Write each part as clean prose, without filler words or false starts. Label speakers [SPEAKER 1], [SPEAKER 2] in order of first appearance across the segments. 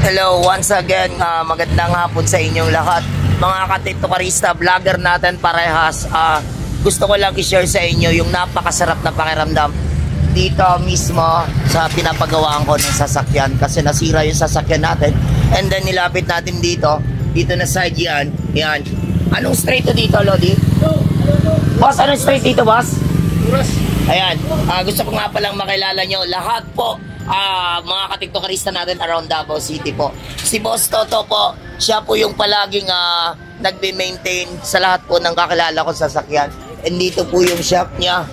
[SPEAKER 1] Hello, once again, magandang hapon sa inyong lahat. Mga ka-tiktokarista, vlogger natin parehas. Gusto ko lang i-share sa inyo yung napakasarap na pakiramdam dito mismo sa pinapagawaan ko ng sasakyan. Kasi nasira yung sasakyan natin. And then nilapit natin dito na side yan. Yan. Anong street to dito, Lodi? Boss, anong street dito, boss? Ayan. Gusto ko nga palang makilala nyo lahat po. Mga ka-tiktokarista natin around Davao City po. Si Boss Toto po, siya po yung palaging nagbe-maintain sa lahat po ng kakilala ko sa sasakyan. And dito po yung shop niya.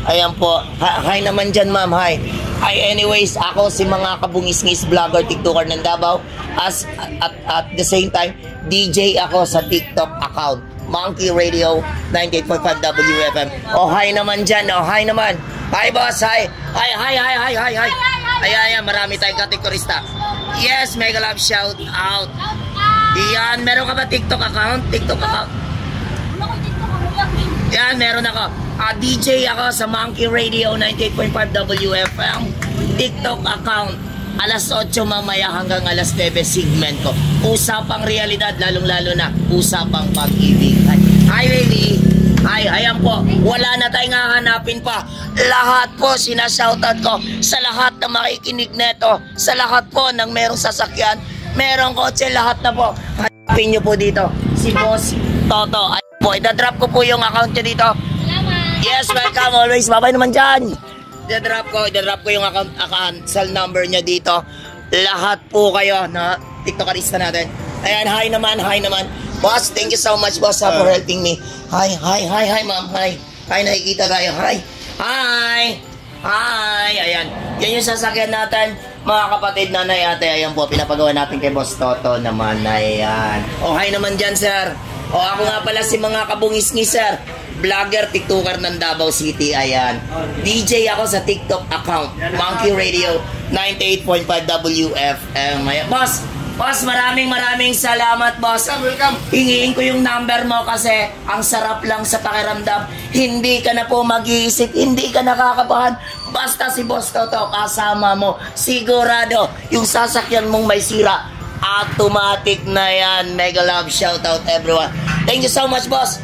[SPEAKER 1] Ayan po. Hi naman dyan, ma'am. Hi. Hi, anyways, ako si mga kabungis-ngis vlogger, tiktoker ng Davao. At the same time, DJ ako sa TikTok account. Monkey Radio 98.5 WFM. Oh, hi naman dyan. Oh, hi naman. Hi, boss. Hi. Hi. Ayan, marami tayong kategorista. Yes, mega love shout out. Yan, meron ka ba TikTok account? Yan, meron ako. DJ ako sa Monkey Radio 98.5 WFM. TikTok account. Alas 8 mamaya hanggang alas 9 segment ko. Usapang realidad, lalong-lalo na usapang pag-ibig. Hi, baby. Hi, ayan po. Wala na tayong hahanapin pa. Lahat po sinashoutout ko sa lahat na makikinig neto. Sa lahat po ng merong sasakyan, merong kotse, lahat na po. Hanapin nyo po dito si Boss Toto. Ayan po, idadrop ko po yung account nyo dito. Yes, welcome always. Babay naman dyan. Idadrop ko yung account cell number niya dito. Lahat po kayo na tiktokarista natin. Ayan, hi naman. Boss, thank you so much, boss, for helping me. Hi, ma'am. Hi, nakikita tayo. Hi. Ayan. Yan yung sasakyan natin, mga kapatid, nanay, ate. Ayan po, pinapagawa natin kay Boss Toto naman. Ayan. Oh, hi naman dyan, sir. Oh, ako nga pala si mga kabungis-ngis, sir. Vlogger, tiktoker ng Davao City. Ayan. DJ ako sa TikTok account. Monkey Radio 98.5 WFM. Ayan. Boss, maraming salamat, boss. Welcome. Hingiin ko yung number mo kasi ang sarap lang sa pakiramdam. Hindi ka na po mag-iisip, hindi ka nakakabahan. Basta si Boss Toto kasama mo. Sigurado, yung sasakyan mong may sira, automatic na yan. Mega love, shoutout everyone. Thank you so much, boss.